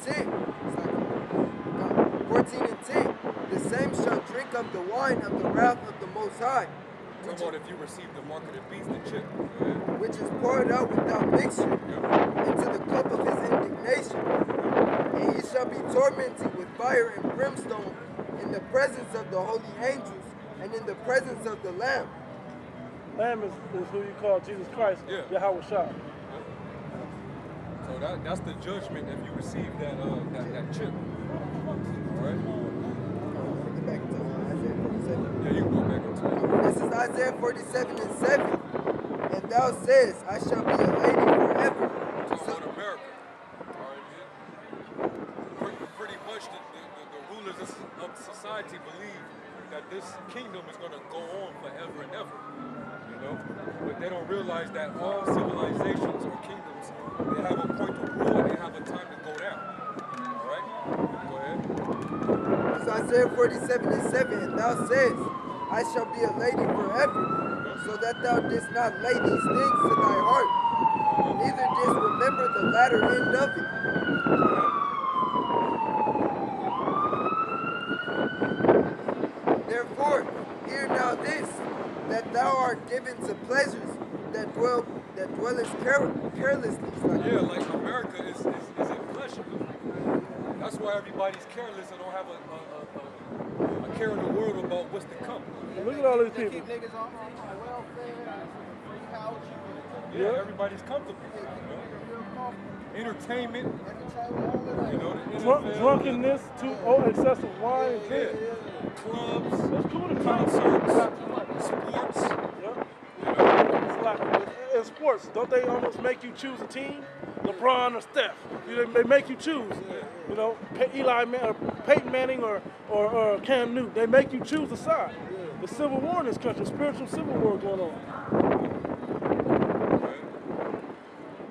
10. It's like 14 and 10. The same shall drink of the wine of the wrath of the Most High, Talking about if you receive the mark of the beast, the chip. which is poured out without mixture into the cup of his indignation. And he shall be tormented with fire and brimstone in the presence of the holy angels and in the presence of the Lamb. Lamb is who you call Jesus Christ, Yeah. Yahweh Shah. So that's the judgment if you receive that chip. All right? Get back to Isaiah 47. Yeah, you can go back into it. This is Isaiah 47 and 7. And thou sayest, I shall be a lady forever. Talking about America. All right, yeah. Pretty much the rulers of society believe that this kingdom is going to go on forever and ever. You know? But they don't realize that all civilizations or kingdoms, they have a point of rule and they have a time to go down. All right? Go ahead. This is Isaiah 47 and 7. And thou sayest, I shall be a lady forever, so that thou didst not lay these things to thy heart, neither didst remember the latter end of it. Therefore, hear now this, that thou art given to pleasures that dwellest carelessly. Yeah, like America is in pleasure. That's why everybody's careless and don't have a care in the world about what's to come. Look at all these people. Keep niggas on welfare, free couch. Yeah, everybody's comfortable. You know? Entertainment. You know, the NFL, Drunkenness, excessive wine, and drink. clubs, It's cool to concerts, sports. In sports, don't they almost make you choose a team? LeBron or Steph? They make you choose. You know, Peyton Manning or Cam Newton. They make you choose a side. The civil war in this country, spiritual civil war going on.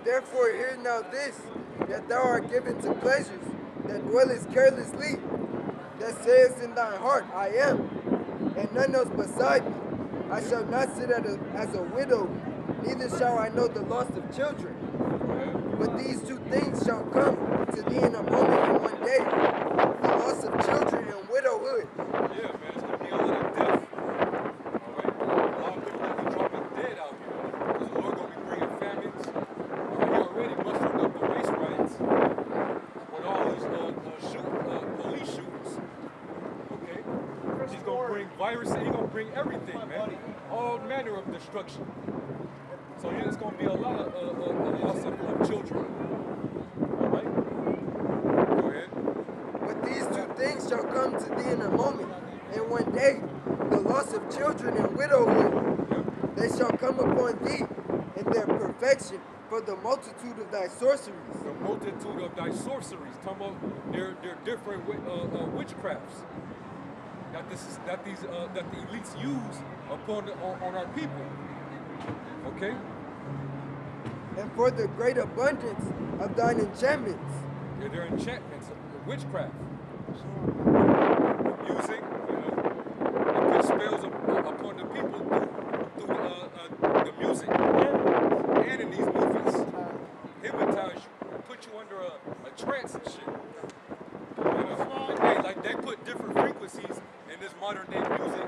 Therefore, hear now this, that thou art given to pleasures that dwellest carelessly, that sayest in thine heart, I am, and none else beside me. I shall not sit as a widow, neither shall I know the loss of children. But these two things shall come to thee in a moment in one day, the loss of children and widowhood. Yeah, man, it's going to be a lot of death. All right? A lot of people going to be dropping dead out here. Because the Lord going to be bringing famines. He already mustered up the race riots with all these police shootings. Okay? He's going to bring viruses. He's going to bring everything, man. All manner of destruction. So yeah, it's going to be a lot of loss of children. All right? Go ahead. But these two things shall come to thee in a moment, and one day, the loss of children and widowhood, they shall come upon thee in their perfection for the multitude of thy sorceries. The multitude of thy sorceries. Talking about they're different witchcrafts that the elites use on our people. Okay? And for the great abundance of thine enchantments. Yeah, they're enchantments, witchcraft. Music, you know, they put spells upon the people through the music and in these movies. Hypnotize you, put you under a trance and shit. You know? Like they put different frequencies in this modern day music.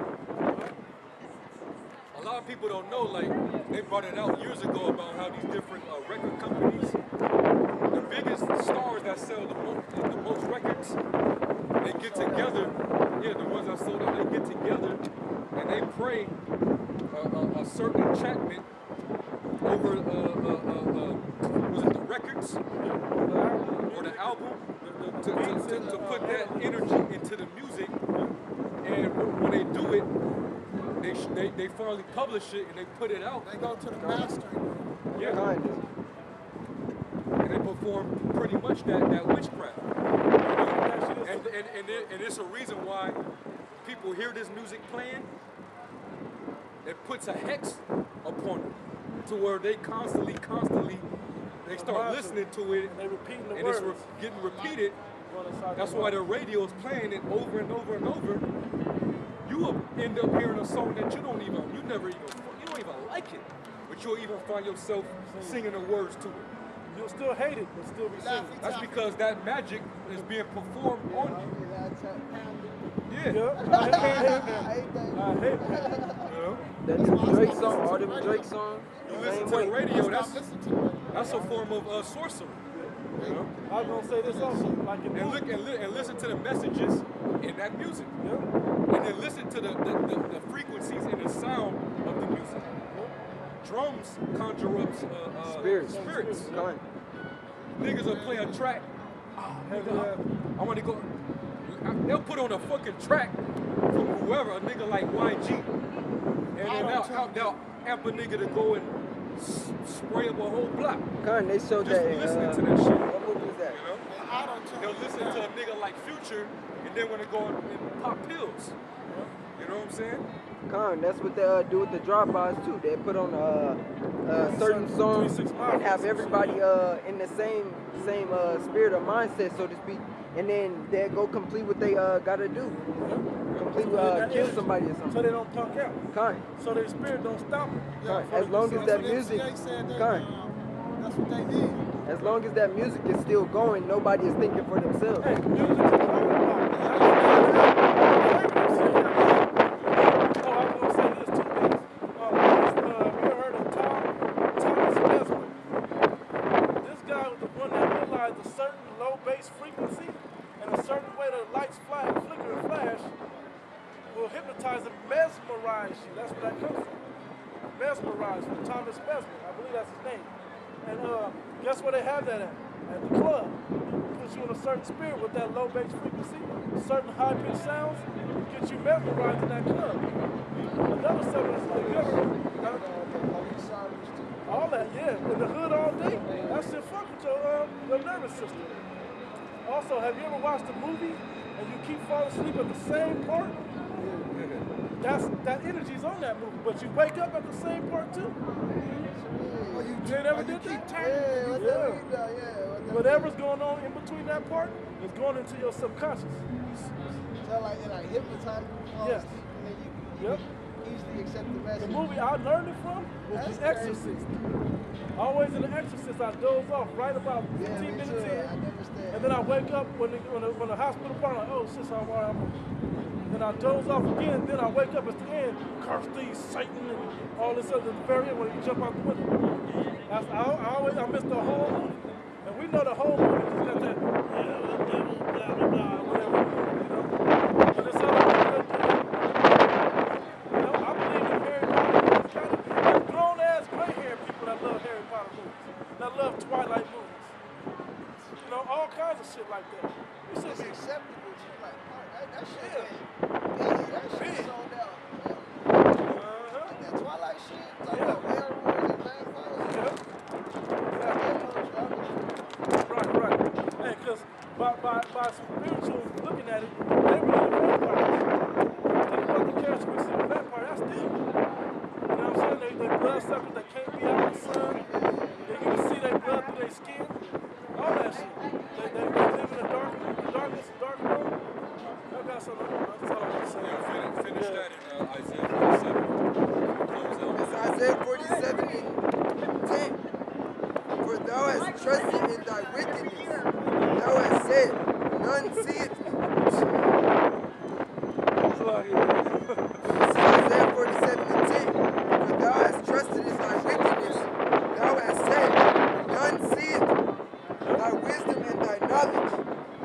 A lot of people don't know, like, they brought it out years ago about how these different record companies, the biggest stars that sell the most records, they get together, the ones that sold out, they get together and they pray a certain enchantment over, was it the records or the album, to put that energy into the music, and when they do it, they finally publish it and they put it out. They go to the master. Yeah. And they perform pretty much that witchcraft. And it's a reason why people hear this music playing, it puts a hex upon them to where they constantly, they start listening to it and it's getting repeated. That's why the radio is playing it over and over and over. You will end up hearing a song that you don't even like it, but you'll even find yourself singing the words to it. You'll still hate it, but still be singing. That's because that magic is being performed on you. Yeah. Yeah, I hate it. You know? That new Drake song, all them Drake songs, You listen same to way. the radio, that's a form of sorcery. You know? I was gonna say this also, like in And look and listen to the messages in that music. Yeah. And then listen to the frequencies and the sound of the music. Drums conjure up spirits. Come. Niggas will play a track. I want to go. They'll put on a fucking track from whoever, a nigga like YG. And then they'll amp a nigga to go and spray up a whole block. Come, they showed Just that. listening to that shit. What movie was that? You know? They'll listen to a nigga like Future, and then when they go and pop pills. You know what I'm saying? Con, that's what they do with the drive-bys too. They put on a certain song 3 6 and have everybody in the same spirit or mindset, so to speak, and then they go complete what they gotta do. Complete kill somebody or So something. they don't punk out. Con, So their spirit don't stop them. con. As long as that music, con. That's what they did. As long as that music is still going, nobody is thinking for themselves. Hey, music is all about. Oh, I was gonna say this too, guys. You ever heard of Thomas Mesmer? This guy was the one that realized a certain low bass frequency and a certain way the lights flicker and flash will hypnotize and mesmerize you. That's where that comes from. Mesmerize from Thomas Mesmer. I believe that's his name. And guess where they have that at the club. Puts you in a certain spirit with that low bass frequency, certain high pitched sounds, gets you mesmerized in that club. Another something is like, you ever, all that, yeah, in the hood all day. That shit fuck with your nervous system. Also, have you ever watched a movie and you keep falling asleep at the same part? That energy's on that movie, but you wake up at the same part too. You ain't ever did that? Whatever's going on in between that part is going into your subconscious. So like hypnotize you. Yes. And then you Yep. easily accept the The message. movie I learned it from was That's The Exorcist. Always in The Exorcist, I doze off right about 15 me minutes too. in. I understand. And then I wake up when the hospital part, I'm like, oh shit, so I'm then I doze off again, then I wake up at the end, curse thee, Satan, and all this other very end when you jump out the window. I miss the whole movie. And we know the whole movie just got that, yeah, the devil, blah, blah, blah, whatever, you know. And this other movie doesn't do that. You know, I believe in Harry Potter movies. There's grown-ass, gray-haired people that love Harry Potter movies, that love Twilight movies. You know, all kinds of shit like that. We should It's be acceptable. She's like, that shit Yeah. big. That shit Big. sold out. Uh-huh. Like that Twilight shit. Talking Yeah. about werewolves and vampires. Yeah. Right. Hey, because by spiritual looking at it, they really the vampires. Think about the characteristics of a vampire, that's them. You know what I'm saying? They blood suckers that can't be out in the sun. They you can see their blood through their skin. All that shit. They live in the darkness, dark room. I got something. That's all I'm saying. Yeah, finish that in Isaiah 47. Close out. It's Isaiah 47 and 10. For thou hast trusted in thy wickedness. Thou hast said, none seeth me. It's Isaiah 47 and 10. For thou hast trusted in thy wickedness. Thou hast said, none seeth me. Thy wisdom and thy knowledge,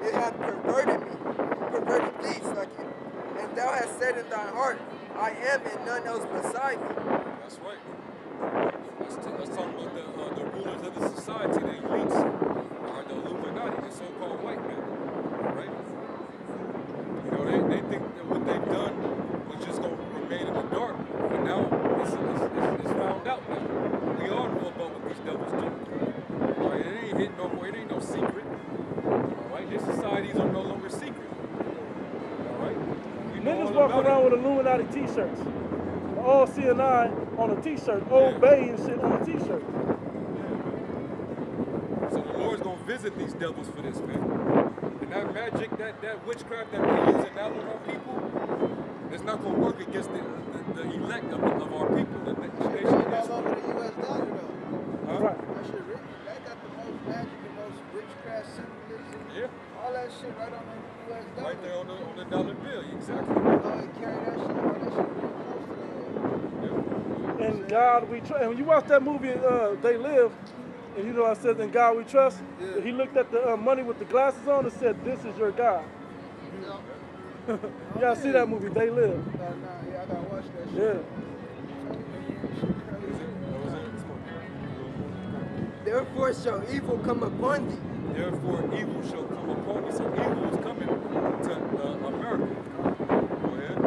it hath perverted me. Perverted thee, Slucky. And thou hast said in thy heart, I am and none else beside me. That's right. Let's talk about the rulers of the society, the elites, or the Illuminati, the so-called white men, right? You know, they think that what they've done was just going to remain in the dark, but now it's found out now. We all know about what these devils do. All right, it ain't hidden no more. It ain't no secret. All right, their societies are no longer secret. All right, we know Niggas all walk about around it. with Illuminati t-shirts. All CNI on a t-shirt, Old Bay and shit on a t-shirt. So the Lord's gonna visit these devils for this, man. And that magic, that witchcraft that we're using now with our people, it's not gonna work against the elect of our people, the nation of All Israel. over the U.S. dollar though. Huh? Right. That shit really, they got the most Yeah, All that shit right on the US dollar. right there on the dollar bill. Exactly. Carry that shit, all that shit real close to Yeah. In God we trust. And when you watch that movie, They Live, and you know I said, "In God we trust." Yeah. He looked at the money with the glasses on and said, "This is your God." there. You gotta see that movie, They Live. Nah, yeah, I gotta watch that shit. Yeah. Shit crazy. That was it. Therefore shall evil come upon thee. Therefore, evil shall come upon you. So evil is coming to America. Go ahead.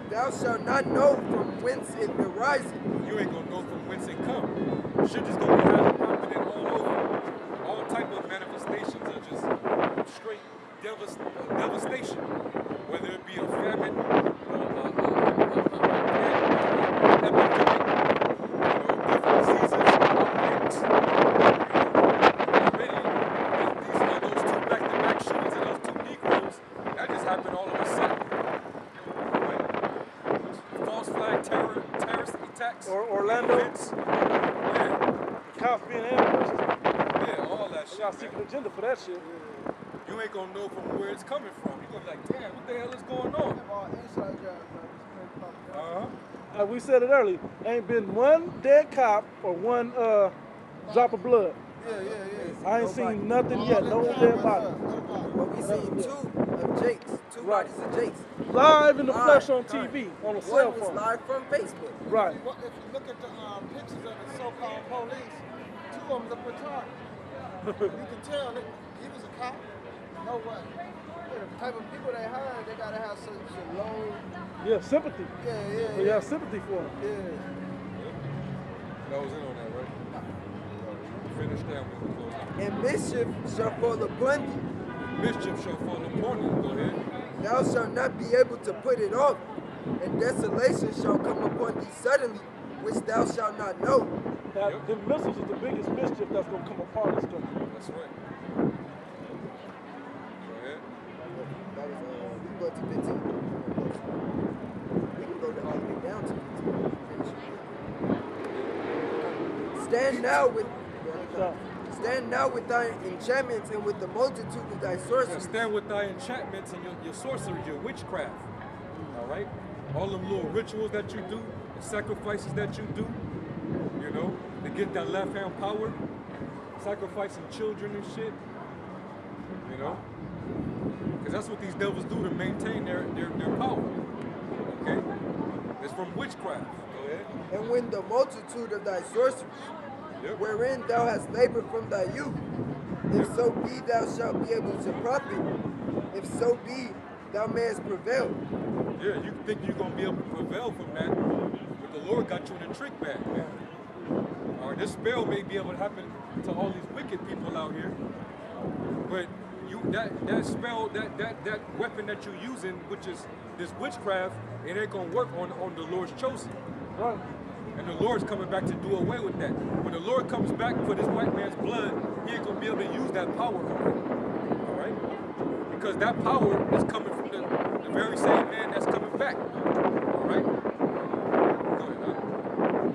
Thou shalt not know from whence it ariseth. You ain't gonna know from whence it come. Shit just gonna be happening all over. All type of manifestations are just straight devastation. Whether it be a famine, epidemic, different diseases, outbreaks. Already, those two back-to-back shootings of those two Negroes, that just happened all of a sudden. Right? False flag terrorist attacks. Or Orlando. Events. Yeah. Cops being ambushed. Yeah, all that They shit. got a secret agenda for that shit. You ain't gonna know from where it's coming from. You're gonna be like, damn, what the hell is going on? All inside jobs, man. Uh-huh. Like we said it earlier, ain't been one dead cop or one drop of blood. Yeah. I ain't seen nothing yet, no dead body. But we seen two of Jake's, two Right. bodies of Jake's. Live in the Live. flesh on TV, on a One cell was phone. live from Facebook. Right. If you look at the pictures of the so-called police, two of them's a petard. You can tell that he was a cop. No way. The type of people they hired, they gotta have such a low. Yeah, sympathy. Yeah. We have sympathy for him. Yeah. That was in on that, right? Finish that one. Close out. And mischief shall fall upon thee. Mischief shall fall upon you. Go ahead. Thou shalt not be able to put it off. And desolation shall come upon thee suddenly, which thou shalt not know. That Yep. the missiles is the biggest mischief that's gonna come upon this country. That's right. Go ahead. That was, we can go to 15. We can go all the way down to 15. Finish it. Stand now with thy enchantments and with the multitude of thy Yeah, sorceries. stand with thy enchantments and your sorcery, your witchcraft. All right? All them little rituals that you do, the sacrifices that you do, you know, to get that left hand power, sacrificing children and shit, you know? Because that's what these devils do to maintain their power. Okay? It's from witchcraft. Go ahead. And when the multitude of thy sorceries, Yep. wherein thou hast labored from thy youth, if so be thou shalt be able to profit, if so be thou mayest prevail. Yeah, you think you're gonna be able to prevail from that, but the Lord got you in a trick bag, man. All right, this spell may be able to happen to all these wicked people out here, but that spell, that weapon that you're using, which is this witchcraft, it ain't gonna work on the Lord's chosen. Right. And the Lord's coming back to do away with that. When the Lord comes back for this white man's blood, he ain't gonna be able to use that power on him. All right? Because that power is coming from the very same man that's coming back. All right? Go ahead.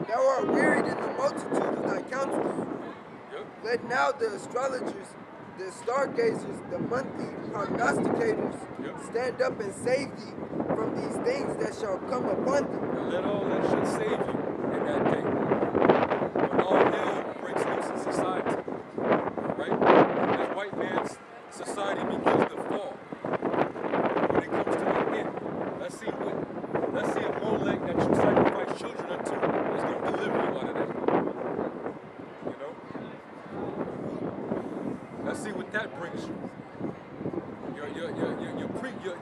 Thou art wearied in the multitude of thy counsels. Yep. Let now the astrologers, the stargazers, the monthly prognosticators Yep. stand up and save thee from these things that shall come upon thee. And let all that shit save you in that day. When all hell breaks loose in society. Right? When this white man's society begins to fall. When it comes to an end. Let's see if Molech that you sacrifice children unto is going to deliver you out of that. You know? Let's see what that brings you.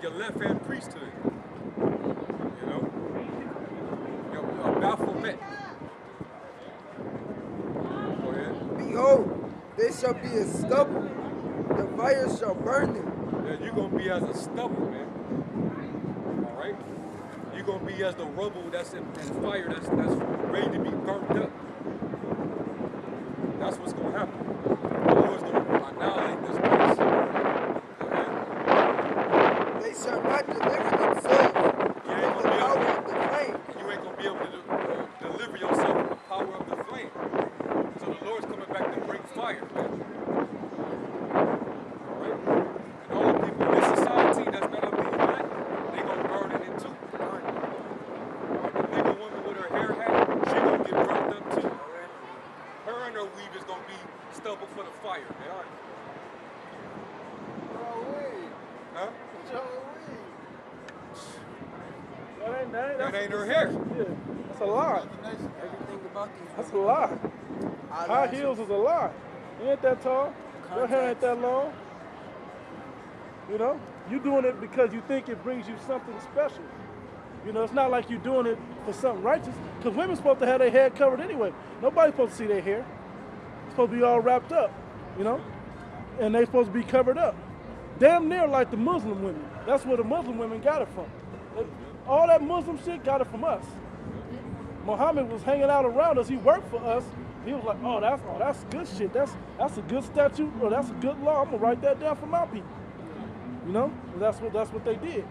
Your left-hand priesthood. You know? Your Baphomet. Go ahead. Behold, they shall be as stubble, the fire shall burn them. Yeah, you're gonna be as a stubble, man. All right? You're gonna be as the rubble that's in fire, that's ready to be burnt up. That's what's gonna happen. The Lord's gonna annihilate this place. Go ahead. They shall not deliver themselves You ain't from gonna the be power able of the flame. You ain't gonna be able to deliver yourself from the power of the flame. So the Lord's coming back to bring fire, man. All right? ain't her hair. Yeah, that's a lie. Everything about these That's a lie. High eyelashes. heels is a lie. You ain't that tall. Your hair ain't that long. You know, you doing it because you think it brings you something special. You know, it's not like you doing it for something righteous. Because women's supposed to have their hair covered anyway. Nobody's supposed to see their hair. It's supposed to be all wrapped up, you know? And they supposed to be covered up. Damn near like the Muslim women. That's where the Muslim women got it from. All that Muslim shit got it from us. Muhammad was hanging out around us. He worked for us. He was like, oh, that's good shit. That's a good statute, or that's a good law. I'm gonna write that down for my people. You know? And that's what they did.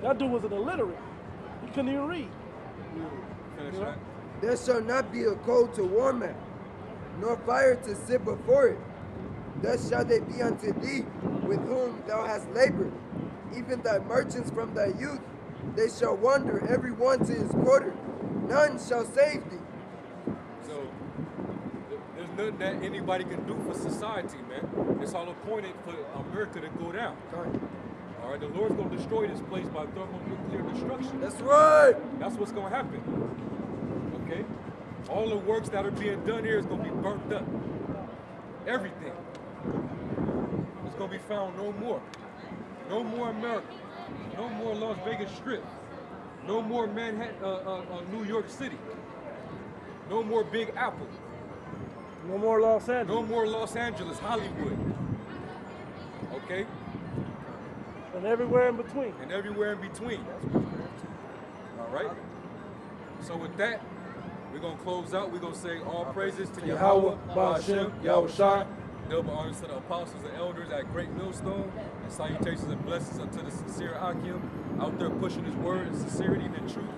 That dude was an illiterate. He couldn't even read. Finish You know? that. There shall not be a coal to warm at, nor fire to sit before it. Thus shall they be unto thee, with whom thou hast labored. Even thy merchants from thy youth, they shall wander every one to his quarter. None shall save thee. So there's nothing that anybody can do for society, man. It's all appointed for America to go down. All right, the Lord's gonna destroy this place by thermonuclear destruction. That's right. That's what's gonna happen. Okay? All the works that are being done here is gonna be burnt up. Everything. It's gonna be found no more. No more America. No more Las Vegas Strip. No more Manhattan, New York City. No more Big Apple. No more Los Angeles. No more Los Angeles, Hollywood. Okay? And everywhere in between. And everywhere in between. All right? So with that, we're going to close out. We're going to say all praises to Yahweh, Ba'ashem, Yahweh Shai. Double honors to the apostles and elders at Great Millstone. And salutations and blessings unto the sincere Akim out there pushing his word in sincerity and in truth.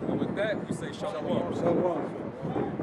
And with that, we say shalom. Shalom.